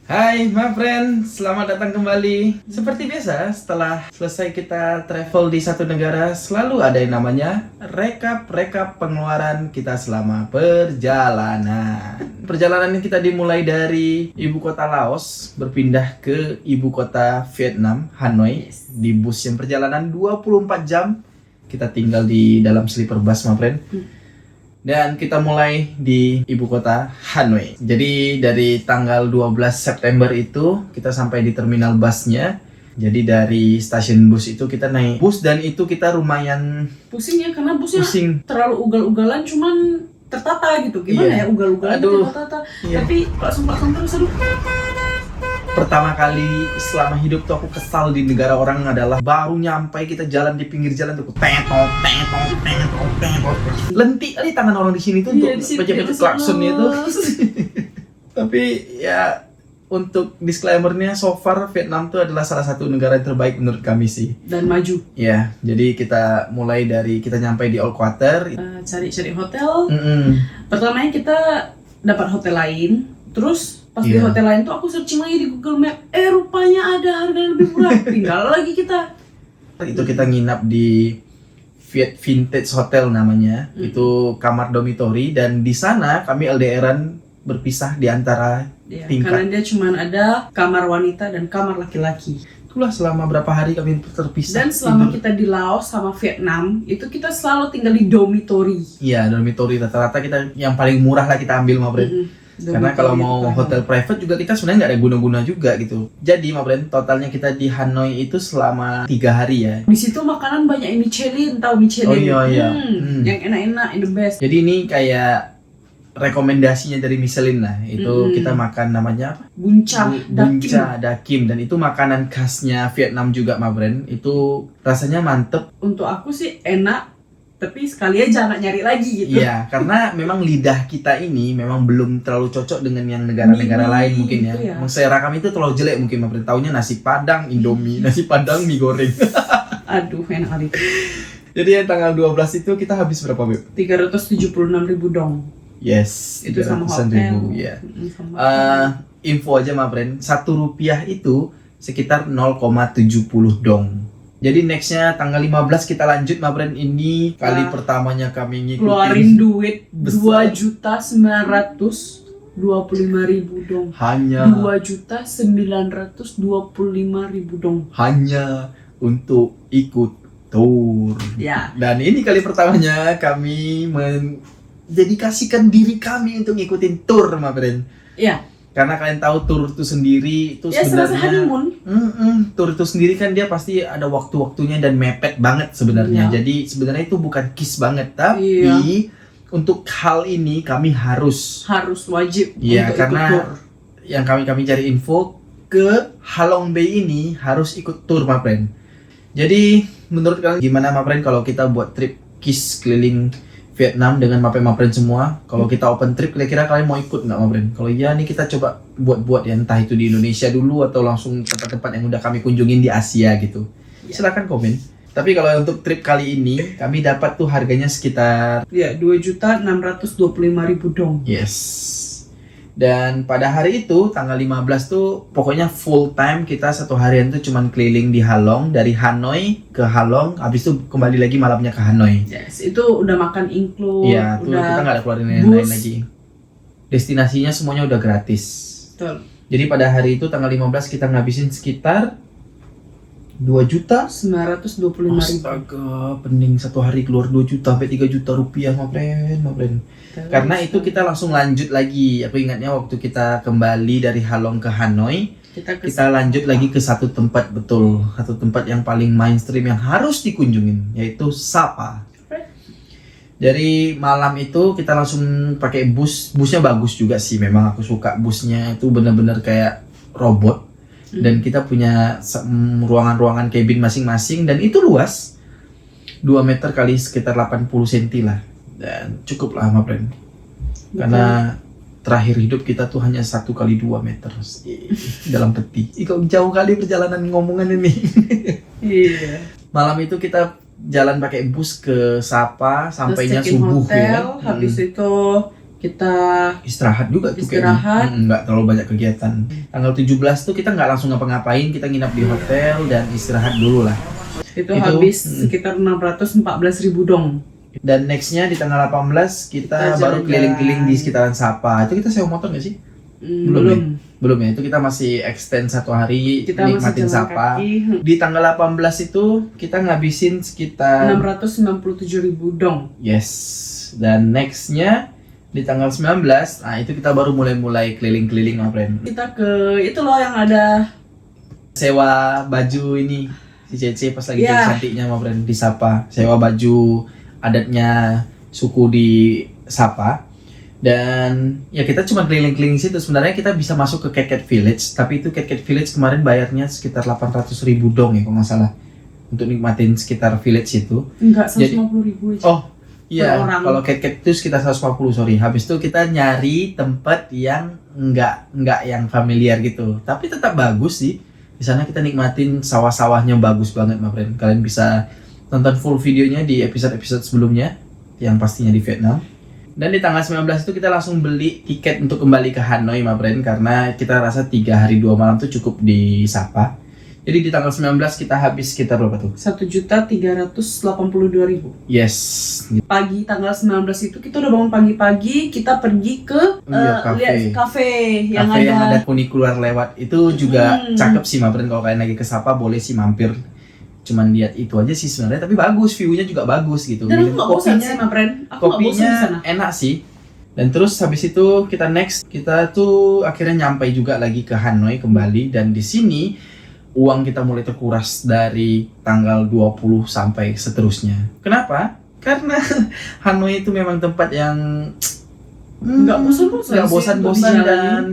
Hai my friend, selamat datang kembali. Seperti biasa, setelah selesai kita travel di satu negara, selalu ada yang namanya rekap pengeluaran kita selama perjalanan. Perjalanan ini kita dimulai dari ibu kota Laos, berpindah ke ibu kota Vietnam, Hanoi. Di bus yang perjalanan 24 jam, kita tinggal di dalam sleeper bus my friend. Dan kita mulai di ibu kota Hanoi. Jadi dari tanggal 12 September itu kita sampai di terminal busnya. Jadi dari stasiun bus itu kita naik bus dan itu kita lumayan pusing ya karena busnya pusing. terlalu ugal-ugalan cuman tertata gitu. Gimana Iya. ya ugal-ugalan Aduh. tertata. Iya. Tapi langsung terus aduh. Pertama kali selama hidup tuh aku kesal di negara orang adalah baru nyampe kita jalan di pinggir jalan tuh tetot. Lentik kali tangan orang di sini tuh Iya, di untuk sini pecah-pecah terus. klakson itu. Tapi ya untuk disclaimer-nya, so far Vietnam tuh adalah salah satu negara yang terbaik menurut kami sih. Dan maju. Ya, jadi kita mulai dari kita nyampe di All Quarter. Cari-cari hotel. Mm-mm. Pertamanya kita dapat hotel lain. Terus pas di Iya. hotel lain tuh aku searching lagi di Google Map. Rupanya ada harga yang lebih murah. Tinggal lagi kita. Itu kita nginap di Viet Vintage Hotel namanya. Itu kamar dormitory dan di sana kami LDRan berpisah di antara Ya, tingkat. karena dia cuma ada kamar wanita dan kamar laki-laki. Itulah selama berapa hari kami terpisah. Dan selama tidur. kita di Laos sama Vietnam, itu kita selalu tinggal di dormitory. Iya, dormitory rata-rata kita yang paling murah lah kita ambil ma Bren. Karena kalau mau hotel private juga kita sebenarnya nggak ada guna-guna juga gitu. Jadi ma Bren, totalnya kita di Hanoi itu selama 3 hari ya. di situ makanan banyak yang Michelin, tahu Michelin? Oh, iya. Yang enak-enak, the best. Jadi ini kayak rekomendasinya dari Michelin lah. Itu kita makan namanya apa? Bunca, Bunca Dakim, dan itu makanan khasnya Vietnam juga ma Bren. Itu rasanya mantep. Untuk aku sih enak, tapi sekali aja nak nyari lagi gitu. Iya, karena memang lidah kita ini memang belum terlalu cocok dengan yang negara-negara Mie lain mungkin ya. gitu ya. Selera kami itu terlalu jelek mungkin ma Bren. Taunya nasi padang, Indomie, nasi padang, mie goreng. Aduh, enak kali. Jadi yang tanggal 12 itu kita habis berapa, Beb? 376.000 dong. Yes, Itu sama 300.000, hotel. ya. Sama Info aja ma Bren, 1 rupiah itu sekitar 0,70 dong. Jadi nextnya tanggal 15 kita lanjut ma Bren. Ini kali pertamanya kami ngikutin keluarin duit besar. 2.925.000 dong. hanya 2.925.000 dong. hanya untuk ikut tour. Ya. Dan ini kali pertamanya kami mendedikasikan diri kami untuk ngikutin tour ma Bren. Ya. Karena kalian tahu tour itu sendiri itu Ya serasa sebenarnya honeymoon. tour itu sendiri kan dia pasti ada waktu-waktunya dan mepet banget sebenarnya. Iya. Jadi sebenarnya itu bukan kiss banget, tapi Iya. untuk hal ini kami harus wajib Iya, untuk karena ikut tour. yang kami cari info ke Halong Bay ini harus ikut tour ma friend. Jadi menurut kalian gimana ma friend kalau kita buat trip kiss keliling Vietnam dengan ma friend semua? Kalau kita open trip kira-kira kalian mau ikut nggak ma friend? Kalau iya nih kita coba buat ya, entah itu di Indonesia dulu atau langsung tempat-tempat yang udah kami kunjungin di Asia gitu. Silakan komen. Tapi kalau untuk trip kali ini kami dapat tuh harganya sekitar Ya, 2.625.000 dong. yes. Dan pada hari itu tanggal 15 tuh pokoknya full time kita satu harian tuh cuman keliling di Halong, dari Hanoi ke Halong, habis itu kembali lagi malamnya ke Hanoi. Yes, itu udah makan include, Iya, tuh udah kita nggak ada keluarin yang lain bus. lagi. Destinasinya semuanya udah gratis. Betul. Jadi pada hari itu tanggal 15 kita ngabisin sekitar 2 juta. 925.000. Astaga, pening satu hari keluar 2 juta sampai 3 juta rupiah ma friend. Karena itu kita langsung lanjut lagi. Aku ingatnya waktu kita kembali dari Halong ke Hanoi, kita lanjut lagi ke satu tempat, betul, satu tempat yang paling mainstream yang harus dikunjungin, yaitu Sapa. Dari malam itu kita langsung pakai busnya bagus juga sih, memang aku suka busnya itu benar-benar kayak robot. Dan kita punya ruangan-ruangan cabin masing-masing dan itu luas 2 meter kali sekitar 80 cm lah, dan cukup lah ma friend. Karena terakhir hidup kita tuh hanya 1 kali 2 meter dalam peti. Kok jauh kali perjalanan ngomongan ini. Iya. Malam itu kita jalan pakai bus ke Sapa, sampainya Terus check-in subuh hotel, ya. habis itu kita Istirahat juga tuh Istirahat. kayaknya. Nggak terlalu banyak kegiatan. Tanggal 17 tuh kita nggak langsung ngapa-ngapain, kita nginap di hotel dan istirahat dulu lah. itu Itu, habis sekitar 614.000 dong. Dan nextnya di tanggal 18 kita Kita baru jalan-jalan. keliling-keliling di sekitaran Sapa. Itu kita sewa motor nggak sih? Belum. Belum ya, itu kita masih extend 1 hari Kita masih nikmatin jalan Sapa. kaki. Di tanggal 18 itu kita ngabisin sekitar 697.000 dong. yes. Dan nextnya di tanggal 19, nah itu kita baru mulai keliling-keliling my friend. Kita ke itu loh yang ada Sewa baju ini si Cece pas lagi Iya. jadi cantiknya my friend di Sapa. Sewa baju adatnya suku di Sapa. Dan ya kita cuma keliling-keliling situ. Sebenarnya kita bisa masuk ke Cat Village, tapi itu Cat Village kemarin bayarnya sekitar 800.000 dong ya kalau nggak salah, untuk nikmatin sekitar village itu. enggak Jadi- 150.000 aja. Oh iya, Per orang. kalau Cat itu sekitar 150, sorry. Habis itu kita nyari tempat yang nggak yang familiar gitu, tapi tetap bagus sih. Di sana kita nikmatin sawah-sawahnya bagus banget my friend. Kalian bisa tonton full videonya di episode-episode sebelumnya yang pastinya di Vietnam. Dan di tanggal 19 itu kita langsung beli tiket untuk kembali ke Hanoi my friend, karena kita rasa 3 hari 2 malam tuh cukup di Sapa. Jadi di tanggal 19 kita habis sekitar berapa tuh? 1.382.000. Yes. Pagi tanggal 19 itu kita udah bangun pagi-pagi, kita pergi ke Iya, kafe. lihat kafe yang Cafe yang ada ada funikular lewat itu juga cakep sih my friend. Kalau kalian lagi ke Sapa boleh sih mampir. Cuman lihat itu aja sih sebenarnya, tapi bagus, view-nya juga bagus gitu. dan aku Minum nggak bosan sih my friend. Aku nggak bosan di sana. kopinya enak sih. Dan terus habis itu kita tuh akhirnya nyampe juga lagi ke Hanoi kembali, dan di sini uang kita mulai terkuras dari tanggal 20 sampai seterusnya. Kenapa? Karena Hanoi itu memang tempat yang Nggak bosan-bosan nggak sih bosan-bosan untuk dan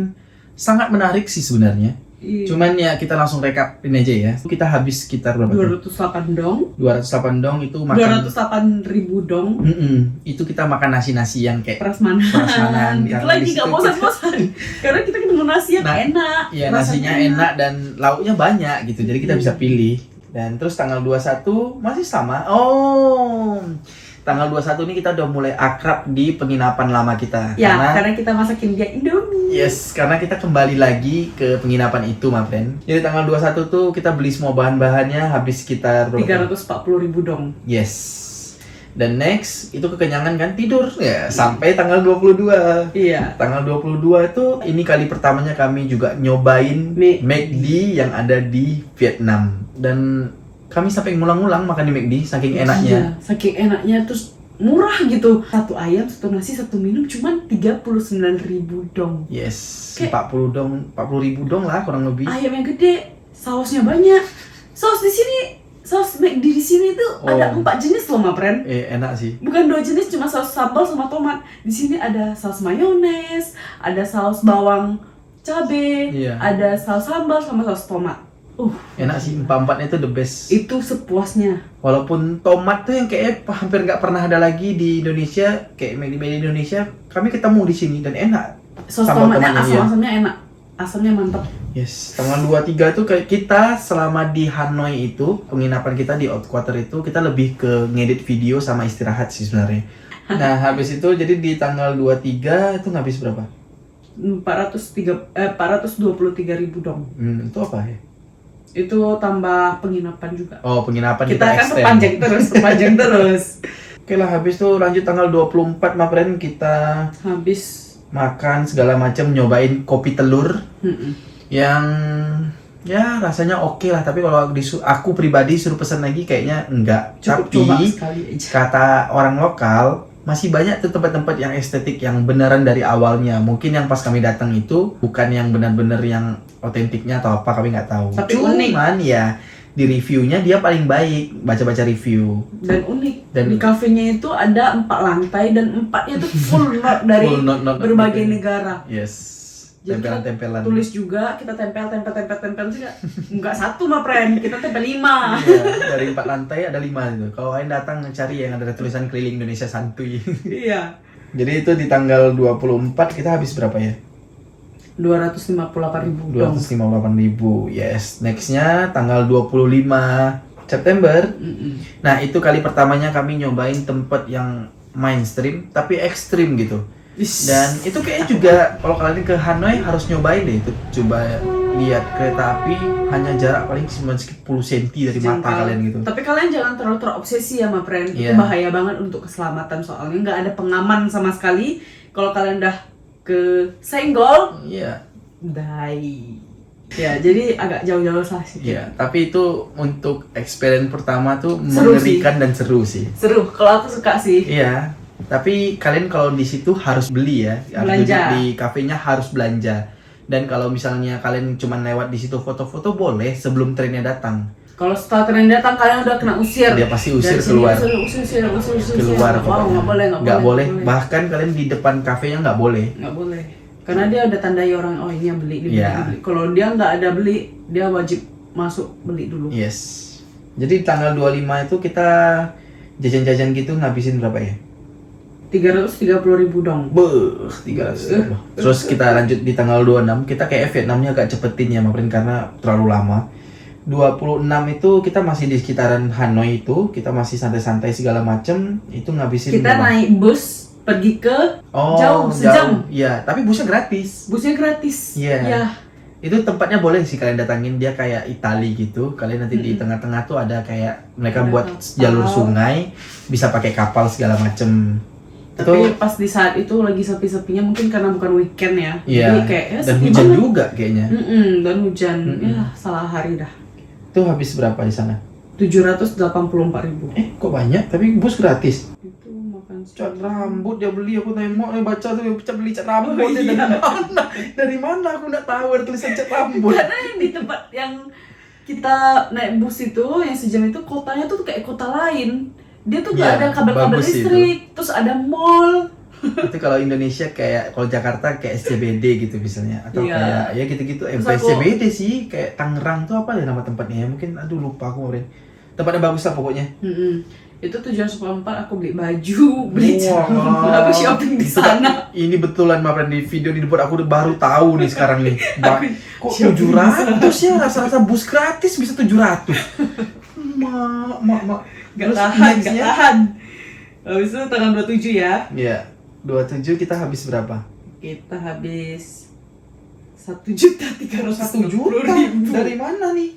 sangat menarik sih sebenarnya. Iya. Cuman ya kita langsung rekapin aja ya. Kita habis sekitar berapa tuh? 208 dong. 208 dong itu makan. 208.000 dong. Itu kita makan nasi-nasi yang kayak Prasmanan. prasmanan. Itu Karena lagi di nggak situ bosan-bosan. Karena kita ketemu nasi yang Nah, enak. ya rasanya nasinya enak dan lauknya banyak gitu. Jadi kita bisa Hmm. pilih. Dan terus tanggal 21 masih sama. Oh. Tanggal 21 ini kita udah mulai akrab di penginapan lama kita. Ya, Karena karena kita masakin dia Indomie. yes, karena kita kembali lagi ke penginapan itu, my friend. Jadi tanggal 21 tuh kita beli semua bahan-bahannya habis sekitar berapa? 340.000 dong. Yes. Dan next, itu kekenyangan kan tidur ya sampai tanggal 22. Iya. Tanggal 22 itu ini kali pertamanya kami juga nyobain McD yang ada di Vietnam. Dan kami sampai ngulang-ngulang makan di McD saking enaknya. Iya, saking enaknya, terus murah gitu. Satu ayam, satu nasi, satu minum cuman 39.000 dong. Yes, Kayak- 40.000 dong lah kurang lebih. Ayam yang gede, sausnya banyak. Saus di sini, saus McD di sini tuh Oh. ada 4 jenis loh, ma friend. Enak sih. Bukan 2 jenis, cuma saus sambal sama tomat. Di sini ada saus mayones, ada saus bawang cabe, Iya. ada saus sambal sama saus tomat. Enak sih, empat-empatnya itu the best. Itu sepuasnya. Walaupun tomat tuh yang kayak hampir nggak pernah ada lagi di Indonesia, kayak McD di Indonesia, kami ketemu di sini dan enak. Saus Sambal tomatnya, tomatnya, asam-asamnya enak. Asamnya mantap. Yes, tanggal 23 tuh kayak kita selama di Hanoi itu, penginapan kita di Outquarter itu, kita lebih ke ngedit video sama istirahat sih sebenarnya. Nah, habis itu jadi di tanggal 23 itu ngabis berapa? 423.000 dong. Itu apa ya? Itu tambah penginapan juga. Oh, penginapan Kita kan extend. perpanjang terus. Oke lah, habis itu lanjut tanggal 24 my friend, kita Habis. makan segala macam, nyobain kopi telur Mm-mm. yang ya rasanya oke lah, tapi kalau aku pribadi suruh pesan lagi kayaknya enggak. Cukup Tapi coba sekali aja. kata orang lokal masih banyak tuh tempat-tempat yang estetik yang beneran dari awalnya. Mungkin yang pas kami datang itu bukan yang benar-benar yang otentiknya atau apa, kami nggak tahu. Tapi Cuman ya di reviewnya dia paling baik, baca-baca review. Dan unik. Dan- di kafenya itu ada 4 lantai dan 4-nya itu full note dari Full note berbagai gitu. negara. Yes. Jadi kita Tempelan-tempelan. tulis juga, kita tempel juga. Enggak satu mah friend, kita tempel 5. Iya, dari 4 lantai ada 5 itu. Kalau kalian datang cari yang ada tulisan keliling Indonesia santuy. Iya. Jadi itu di tanggal 24 kita habis berapa ya? 258.000 dong. 258.000. Yes. Nextnya tanggal 25 September. Mm-mm. Nah, itu kali pertamanya kami nyobain tempat yang mainstream tapi ekstrim gitu. Dan itu kayaknya juga kalau kalian ke Hanoi harus nyobain deh itu. Coba lihat kereta api hanya jarak paling cuma 10 cm dari mata Jangkau. kalian gitu. Tapi kalian jangan terlalu terobsesi ya, ma friend. Itu Iya. bahaya banget untuk keselamatan, soalnya nggak ada pengaman sama sekali. Kalau kalian udah ke senggol, Iya. die. Ya, jadi agak jauh-jauh lah sih. Iya, tapi itu untuk experience pertama tuh Seru mengerikan dan seru sih. Seru, kalau aku suka sih. Iya, tapi kalian kalau di situ harus beli ya. Harus Belanja. duduk di kafenya harus belanja. Dan kalau misalnya kalian cuma lewat di situ foto-foto boleh sebelum trennya datang. Kalau setelah tren datang kalian udah kena usir. Dia pasti usir Dari sini, keluar. Usir. Keluar Wow, pokoknya. nggak boleh. Nggak boleh. Bahkan kalian di depan kafenya nggak boleh. Nggak boleh. Karena dia udah tandai orang, oh ini yang beli, ini beli, Iya. ini beli. Kalau dia nggak ada beli, dia wajib masuk beli dulu. Yes. Jadi tanggal 25 itu kita jajan-jajan gitu ngabisin berapa ya? 330.000 dong. Beuh, 300. Terus kita lanjut di tanggal 26, kita kayak Vietnamnya agak cepetin ya, Maprin, karena terlalu lama. 26 itu kita masih di sekitaran Hanoi itu, kita masih santai-santai segala macem, itu ngabisin Kita berapa? naik bus pergi ke jauh, sejam. Iya, tapi busnya gratis. Busnya gratis. Iya. Ya. Itu tempatnya boleh sih kalian datangin, dia kayak Itali gitu. Kalian nanti di tengah-tengah tuh ada kayak mereka Ada buat kapal. jalur sungai, bisa pakai kapal segala macem. Tapi pas di saat itu lagi sepi-sepinya, mungkin karena bukan weekend ya. Iya. Jadi kayak ya, Dan sepi hujan banget. juga kayaknya. Dan hujan. Mm-mm. Ya, salah hari dah. Itu habis berapa di sana? 784.000. Kok banyak? Tapi bus gratis. Itu makan Cat rambut dia beli, aku nengok dia baca tuh dia beli cat rambut Oh, dia iya. dari mana? Dari mana aku nggak tahu ada tulisan cat rambut. Karena yang di tempat yang kita naik bus itu, yang sejam itu kotanya tuh kayak kota lain. Dia tuh Iya, gak ada kabel-kabel bagus itu. listrik, terus ada mall. Itu kalau Indonesia kayak kalau Jakarta kayak SCBD gitu misalnya atau Iya. kayak ya gitu-gitu. Terus aku- SCBD sih kayak Tangerang tuh apa ya nama tempatnya ya? Mungkin aduh lupa aku kemarin. Tempatnya bagus lah pokoknya. Itu 784 aku beli baju, beli Wah. celana, aku shopping di Itu kan- sana. Ini betulan Mapren di video di depan aku udah baru tahu nih sekarang nih. Kok shopping 700 ya rasa-rasa bus gratis bisa 700. Mak. Gak Terus tahan, gak nextnya- tahan. Habis itu tanggal 27 ya. Iya. 27 kita habis berapa? Kita habis 1.350.000. 1 juta. Dari mana nih?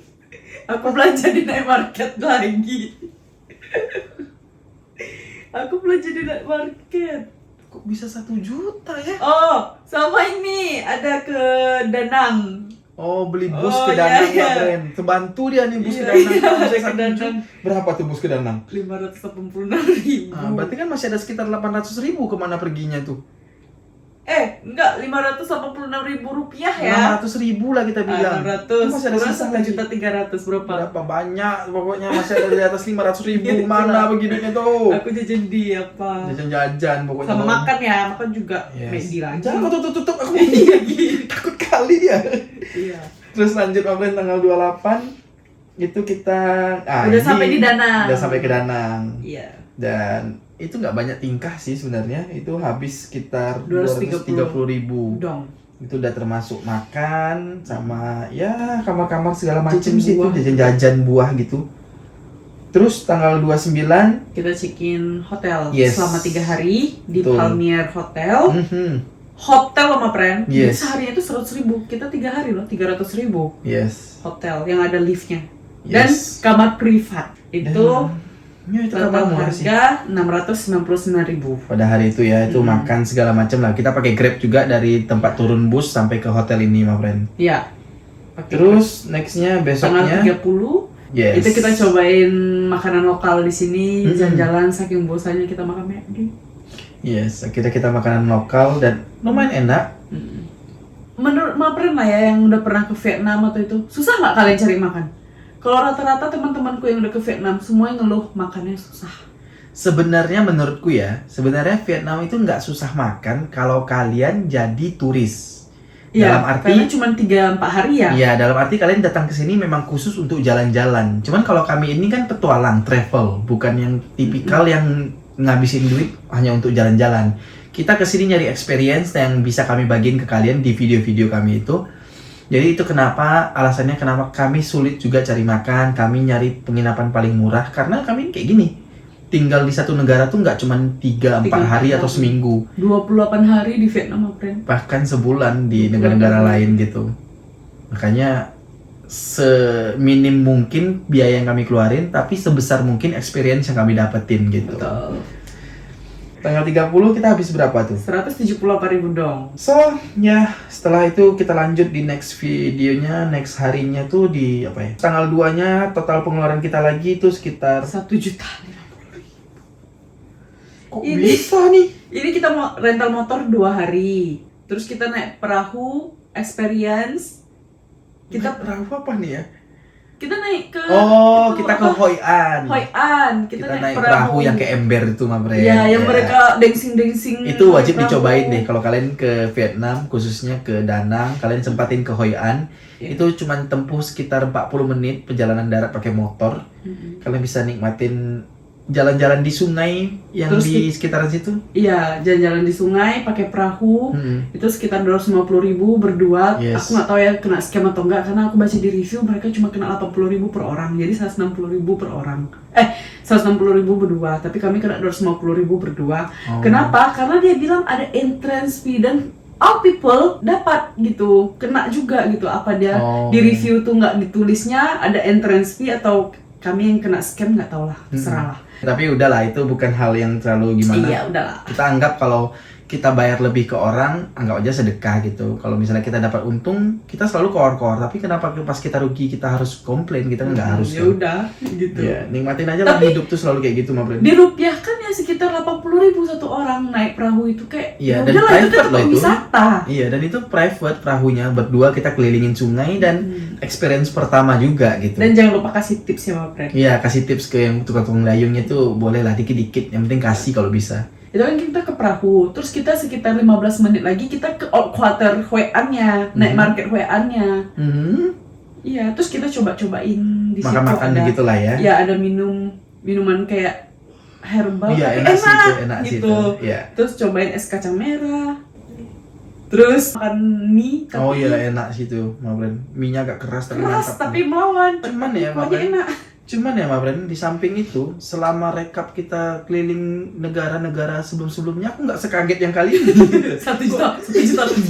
Aku belanja di night market lagi. Aku belanja di night market. Kok bisa 1 juta ya? Oh, sama ini ada ke Danang. Oh, beli bus Oh, ke Danang, iya, iya. Mapren. Terbantu dia nih bus Iya, ke Danang. iya, Bisa ke 1 Danang. juta. Berapa tuh bus ke Danang? 586.000. Berarti kan masih ada sekitar 800.000 kemana perginya tuh? Enggak, 586.000 rupiah ya. 600.000 lah kita bilang. 600 Masih ada kurang sisa lagi. 1.300.000 berapa? Berapa banyak pokoknya masih ada di atas 500.000. Iya, Mana begininya tuh? Aku jajan di apa? Jajan-jajan pokoknya. Sama makan ya, makan juga Yes. McD lagi. Jangan kau tutup aku Iya. takut kali dia. Iya. Terus lanjut Mapren tanggal 28 itu kita Udah sampai di Danang. Udah sampai ke Danang. Iya. Dan itu nggak banyak tingkah sih sebenarnya. Itu habis sekitar 230.000 230.000. Dong. Itu udah termasuk makan sama ya kamar-kamar segala macam Jajan sih itu buah. jajan-jajan buah gitu. Terus tanggal 29 Kita check-in hotel Yes. selama 3 hari di Betul. Palmier Hotel. Hotel loh, ma friend. Yes. Seharinya itu 100.000. Kita 3 hari loh, 300.000. Yes. Hotel yang ada liftnya. Dan Yes. kamar privat. Itu Ya, itu total kamar murah sih. harga 699.000. Pada hari itu ya, itu makan segala macam lah. Kita pakai Grab juga dari tempat turun bus sampai ke hotel ini, my friend. Iya. Pakai Terus nextnya tanggal besoknya 30 yes. itu kita cobain makanan lokal di sini, Mm-mm. jalan-jalan saking bosannya kita makan McD. Yes, kita makanan lokal dan lumayan enak. Menurut Mapren lah ya yang udah pernah ke Vietnam atau itu, susah nggak kalian cari makan? Kalau rata-rata teman-temanku yang udah ke Vietnam semuanya ngeluh makannya susah. Sebenarnya menurutku ya, sebenarnya Vietnam itu nggak susah makan kalau kalian jadi turis. Iya, Dalam arti karena cuma 3-4 hari ya. Iya, dalam arti kalian datang ke sini memang khusus untuk jalan-jalan. Cuman kalau kami ini kan petualang, travel, bukan yang tipikal yang ngabisin duit hanya untuk jalan-jalan. Kita ke sini nyari experience yang bisa kami bagiin ke kalian di video-video kami itu. Jadi itu kenapa alasannya kenapa kami sulit juga cari makan, kami nyari penginapan paling murah karena kami kayak gini. tinggal di satu negara tuh nggak cuma 3-4 hari atau seminggu, 28 hari di Vietnam, my friend. bahkan sebulan di negara-negara lain gitu. Makanya seminim mungkin biaya yang kami keluarin, tapi sebesar mungkin experience yang kami dapetin gitu. Betul. Tanggal 30 kita habis berapa tuh? 178.000 dong. So, ya setelah itu kita lanjut di next videonya, next harinya tuh di apa ya? Tanggal 2-nya total pengeluaran kita lagi itu sekitar 1.050.000. kok bisa nih? Ini kita mau rental motor 2 hari. Terus kita naik perahu, experience. Kita perahu apa nih ya? Kita naik ke Kita ke Hoi An. Hoi An. Kita naik perahu yang ke ember itu, Ma Bre. Ya, yang mereka dengsing-dengsing. Itu wajib perahu. dicobain deh kalau kalian ke Vietnam, khususnya ke Da Nang, kalian sempatin ke Hoi An. Itu cuma tempuh sekitar 40 menit perjalanan darat pakai motor. Kalian bisa nikmatin jalan-jalan di sungai yang Terus di sekitaran situ. Iya, jalan-jalan di sungai pakai perahu. Itu sekitar 250.000 berdua. Yes. Aku nggak tahu ya kena scam atau enggak, karena aku baca di review mereka cuma kena 80.000 per orang. Jadi 160.000 per orang. 160.000 berdua, tapi kami kena 250.000 berdua. Kenapa? Karena dia bilang ada entrance fee dan all people dapat gitu, kena juga gitu. Apa dia di review tuh nggak ditulisnya ada entrance fee atau kami yang kena scam, nggak tahu lah, terserah lah. Tapi udahlah, itu bukan hal yang terlalu gimana. Iya, udahlah. Kita anggap kalau kita bayar lebih ke orang, anggap aja sedekah gitu. Kalau misalnya kita dapat untung, kita selalu koor-koor. Tapi kenapa pas kita rugi kita harus komplain? Kita nggak harus. Ya kan? udah, gitu. Ya, nikmatin aja lah, hidup tuh selalu kayak gitu, Ma Bre. Dirupiahkan ya sekitar 80.000 satu orang naik perahu itu, kayak Iya, ya dan udahlah, itu private kan loh itu. wisata. Iya, dan itu private perahunya, berdua kita kelilingin sungai dan experience pertama juga gitu. Dan jangan lupa kasih tips ya, Ma Fred. Iya, kasih tips ke yang tukang dayungnya tuh boleh lah dikit-dikit, yang penting kasih kalau bisa. Itu kan kita ke perahu, terus kita sekitar 15 menit lagi kita ke quarter Hoi An-nya, naik market Hoi An-nya. Iya, terus kita coba-cobain di situ. Makan-makan gitu lah ya. Ya, ada minuman kayak herbal, Iya, tapi enak sih itu, enak sih gitu. itu. Iya. Terus cobain es kacang merah. Terus makan mie, tapi Oh iya, enak sih itu, Ma Bre. Mie-nya agak keras tapi keras mantap. tapi melawan. Cuman ya, Ma Pokoknya Bre. enak. Cuman ya, Ma Bre, di samping itu, selama rekap kita keliling negara-negara sebelum-sebelumnya, aku nggak sekaget yang kali ini. 1 juta.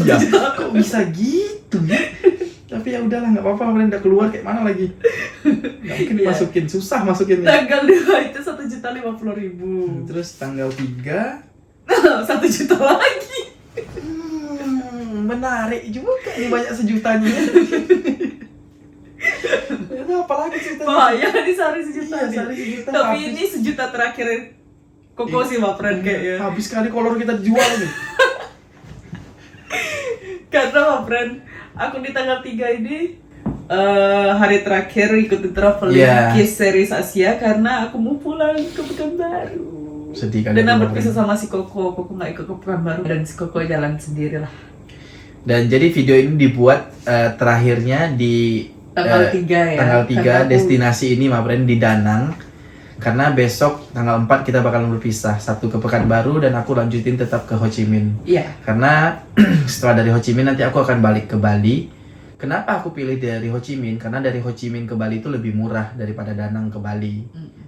Iya, kok bisa gitu ya? Tapi ya udahlah, nggak apa-apa, Ma Bre, udah keluar kayak mana lagi? Nggak mungkin dimasukin, susah masukinnya. Tanggal 2 itu 1.050.000. Terus tanggal 3, 1 juta lagi. menarik juga nih, banyak sejutanya. Itu apalagi ceritanya? Bahaya di sehari sejuta. Iya, nih. sehari sejuta Tapi habis. ini sejuta terakhir Koko sih, Ma Fred, kayaknya. Habis kali kolor kita dijual nih. Karena, Ma Fred, aku di tanggal 3 ini hari terakhir ikuti traveling Kiss series Asia karena aku mau pulang ke Pekanbaru. Sedih kali. Dan Ma aku Bre. berpisah sama si Koko nggak ikut ke Pekanbaru dan si Koko jalan sendiri lah. Dan jadi video ini dibuat terakhirnya di Tanggal 3 ya. tanggal 3 Karena aku- destinasi ini, Ma Bre, di Da Nang. Karena besok tanggal 4 kita bakalan berpisah, satu ke Pekanbaru dan aku lanjutin tetap ke Ho Chi Minh. Iya. Karena setelah dari Ho Chi Minh nanti aku akan balik ke Bali. Kenapa aku pilih dari Ho Chi Minh? Karena dari Ho Chi Minh ke Bali itu lebih murah daripada Da Nang ke Bali.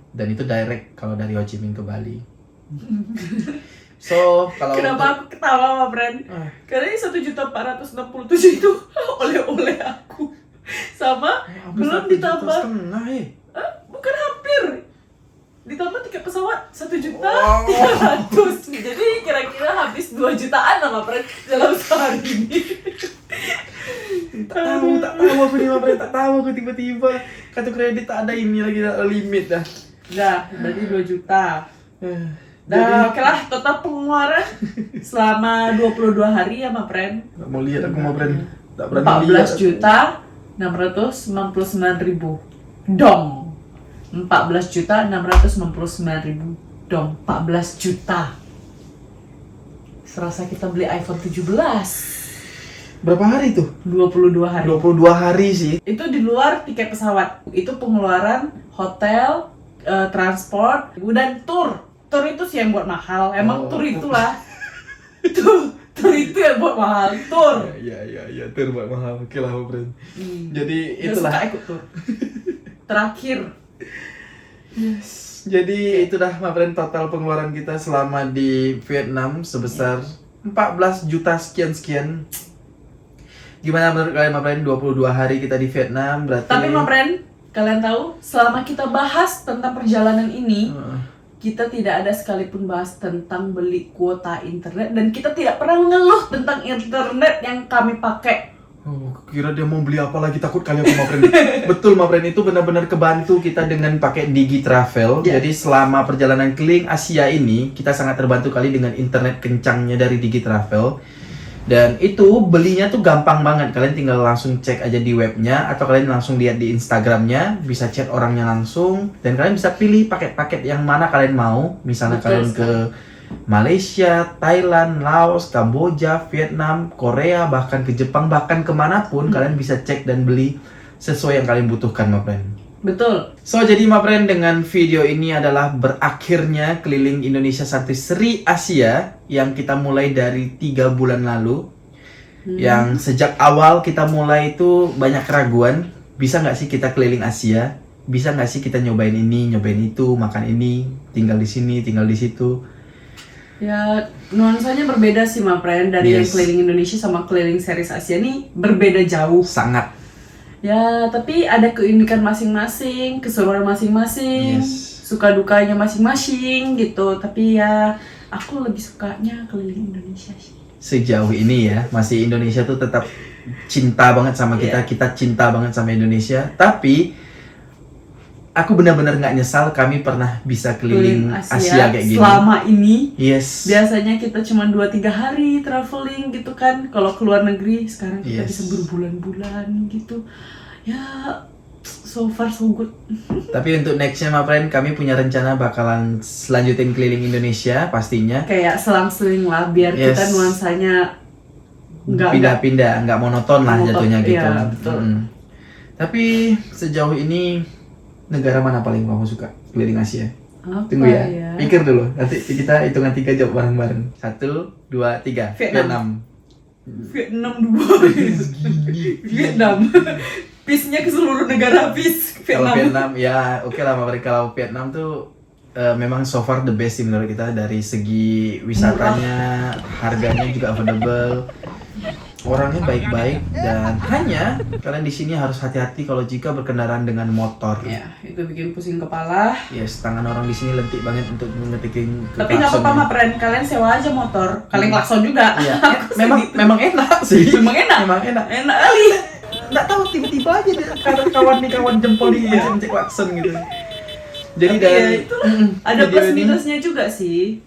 Dan itu direct kalau dari Ho Chi Minh ke Bali. So, kalau Kenapa aku ketawa, Ma Fred? Ah. Karena ini 1.467 itu oleh-oleh aku. Sama belum ditambah, bukan hampir. Ditambah tiket pesawat 1.300.000. Jadi kira-kira habis 2 jutaan lah, Ma Fred, dalam sehari ini. tak tahu aku nih, Ma Bre, tak tahu aku tiba-tiba kartu kredit tak ada ini lagi, tak ada limit dah. Nah, berarti 2 juta. Jadi Nah, oke lah, total pengeluaran selama 22 hari ya, Ma Fred. nggak mau lihat aku, Ma Bre. Tak berani lihat. 14.699.000 dong. 14.699.000 dong. 14 juta. Serasa kita beli iPhone 17. Berapa hari tuh? 22 hari. 22 hari sih. Itu di luar tiket pesawat. Itu pengeluaran hotel, transport, dan tour. Tour itu sih yang buat mahal. Emang tour itulah. Tour itu yang buat mahal. Tour. Iya, terbuat mahal. Oke lah, Ma Bre. Jadi Nggak itulah. suka ikut tour. Terakhir. Yes. Jadi itu dah my friend total pengeluaran kita selama di Vietnam sebesar 14 juta sekian-sekian. Gimana menurut kalian my friend 22 hari kita di Vietnam berarti. Tapi my friend, kalian tahu selama kita bahas tentang perjalanan ini, kita tidak ada sekalipun bahas tentang beli kuota internet dan kita tidak pernah mengeluh tentang internet yang kami pakai. Oh, kira dia mau beli apa lagi, takut kali aku my friend. Betul my friend, itu benar-benar kebantu kita dengan pakai Digi Travel. Jadi selama perjalanan keliling Asia ini kita sangat terbantu kali dengan internet kencangnya dari Digi Travel. Dan itu belinya tuh gampang banget, kalian tinggal langsung cek aja di webnya atau kalian langsung lihat di Instagramnya, bisa chat orangnya langsung dan kalian bisa pilih paket-paket yang mana kalian mau. Misalnya kalian ke Malaysia, Thailand, Laos, Kamboja, Vietnam, Korea, bahkan ke Jepang, bahkan kemanapun kalian bisa cek dan beli sesuai yang kalian butuhkan my friend. Betul. So jadi my friend, dengan video ini adalah berakhirnya keliling Indonesia Santai Seri Asia yang kita mulai dari 3 bulan lalu. Yang sejak awal kita mulai itu banyak keraguan, bisa nggak sih kita keliling Asia? Bisa nggak sih kita nyobain ini, nyobain itu, makan ini, tinggal di sini, tinggal di situ? Ya, nuansanya berbeda sih my friend, dari yang keliling Indonesia sama keliling series Asia ini berbeda jauh. Sangat. Ya, tapi ada keunikan masing-masing, keseruan masing-masing, suka dukanya masing-masing gitu. Tapi ya, aku lebih sukanya keliling Indonesia sih. Sejauh ini ya, masih Indonesia tuh tetap cinta banget sama kita, kita cinta banget sama Indonesia. Tapi aku benar-benar nggak nyesal kami pernah bisa keliling Asia kayak gini. Selama ini, biasanya kita cuma 2-3 hari traveling gitu kan. Kalau keluar negeri, sekarang kita bisa berbulan-bulan gitu. Ya, so far so good. Tapi untuk nextnya my friend, kami punya rencana bakalan selanjutin keliling Indonesia pastinya. Kayak selang-seling lah, biar kita nuansanya pindah-pindah, nggak monoton lah jatuhnya gitu. Iya, betul. Tapi sejauh ini negara mana paling kamu suka keliling Asia? Apa Tunggu ya, pikir dulu. Nanti kita hitungan 3 jawab bareng-bareng. 1, 2, 3. Vietnam 2. Vietnam. Peace-nya ke seluruh negara, peace. Kalau Vietnam ya oke lah mereka. Kalau Vietnam tuh memang so far the best sih menurut kita, dari segi wisatanya, harganya juga affordable. Orangnya baik-baik dan hanya kalian di sini harus hati-hati kalau jika berkendaraan dengan motor. Ya, itu bikin pusing kepala. Yes, tangan orang di sini lentik banget untuk ngetikin ke tapi nggak apa-apa, friend. Kalian sewa aja motor, kalian klakson juga. Iya. memang enak sih. Memang enak kali. Nggak tahu tiba-tiba aja kawan jempol di mencet klakson gitu. Jadi dari itu ada plus minusnya juga sih.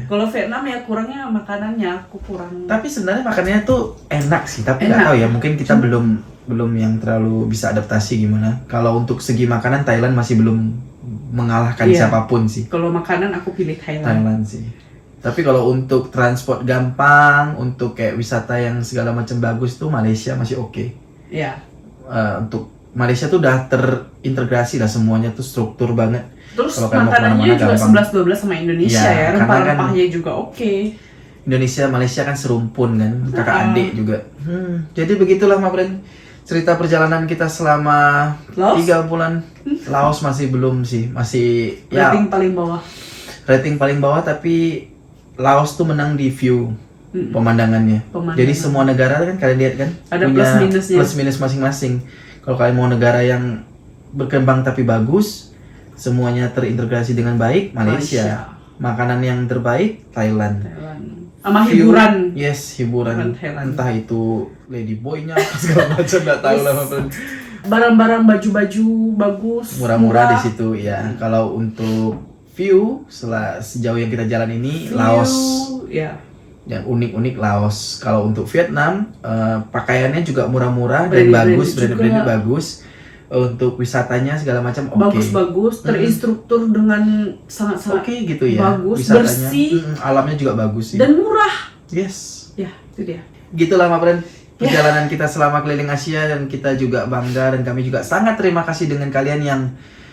Kalau Vietnam ya kurangnya makanannya, aku kurang. Tapi sebenarnya makanannya tuh enak sih, tapi nggak tahu ya, mungkin kita belum yang terlalu bisa adaptasi gimana. Kalau untuk segi makanan Thailand masih belum mengalahkan siapapun sih. Kalau makanan aku pilih Thailand sih. Tapi kalau untuk transport gampang, untuk kayak wisata yang segala macam bagus tuh Malaysia masih oke. Iya. Untuk Malaysia tuh udah terintegrasi lah semuanya tuh struktur banget. Terus makanannya juga 11-12 sama Indonesia ya, rempah-rempahnya juga oke. Indonesia Malaysia kan serumpun kan, kakak adik juga. Jadi begitulah my friend, cerita perjalanan kita selama 3 bulan. Laos masih belum sih, masih rating paling bawah. Rating paling bawah, tapi Laos tuh menang di view pemandangannya. Jadi semua negara kan kalian lihat kan ada punya plus minus masing-masing. Kalau kalian mau negara yang berkembang tapi bagus, semuanya terintegrasi dengan baik, Malaysia. Makanan yang terbaik, Thailand. Sama hiburan. Hiburan. Entah itu ladyboy-nya segala macam, nggak tahu lah. Barang-barang baju-baju bagus, murah-murah di situ ya. Kalau untuk view sejauh yang kita jalan ini, Laos. Yang unik-unik Laos. Kalau untuk Vietnam, pakaiannya juga murah-murah dan bagus, brand-brandnya bagus. Untuk wisatanya segala macam bagus-bagus, terinstruktur dengan sangat-sangat oke gitu ya. Bagus, wisatanya, bersih, alamnya juga bagus sih. dan murah. Yes. Ya, itu dia. Gitulah my friend, perjalanan kita selama keliling Asia, dan kita juga bangga dan kami juga sangat terima kasih dengan kalian yang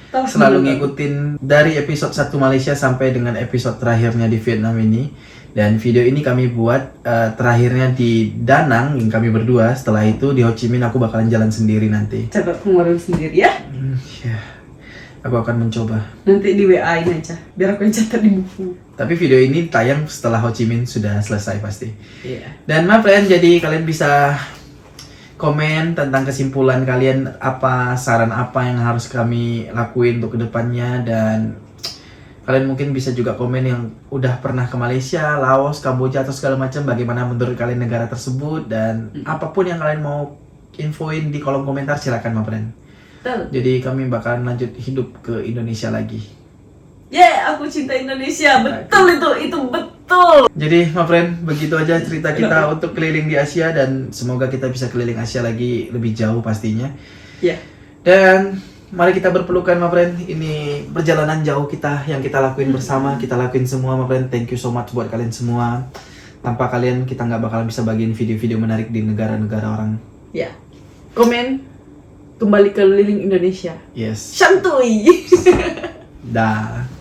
selalu ngikutin dari episode 1 Malaysia sampai dengan episode terakhirnya di Vietnam ini. Dan video ini kami buat terakhirnya di Da Nang yang kami berdua. Setelah itu di Ho Chi Minh aku bakalan jalan sendiri nanti. Catat pengeluaran sendiri ya. Aku akan mencoba. Nanti di WA ini aja, biar aku yang catat di buku. Tapi video ini tayang setelah Ho Chi Minh sudah selesai pasti. Iya. Dan my friend, jadi kalian bisa komen tentang kesimpulan kalian, apa saran apa yang harus kami lakuin untuk kedepannya, dan kalian mungkin bisa juga komen yang udah pernah ke Malaysia, Laos, Kamboja atau segala macam, bagaimana menurut kalian negara tersebut, dan apapun yang kalian mau infoin di kolom komentar silakan my friend. Betul. Jadi kami bakalan lanjut hidup ke Indonesia lagi. Aku cinta Indonesia, betul itu betul. Jadi my friend, begitu aja cerita kita untuk keliling di Asia, dan semoga kita bisa keliling Asia lagi lebih jauh pastinya. Ya. Dan mari kita berpelukan my friend, ini perjalanan jauh kita yang kita lakuin bersama, kita lakuin semua my friend. Thank you so much buat kalian semua. Tanpa kalian kita nggak bakalan bisa bagiin video-video menarik di negara-negara orang. Ya. Komen kembali keliling Indonesia. Yes. Santuy. Dah.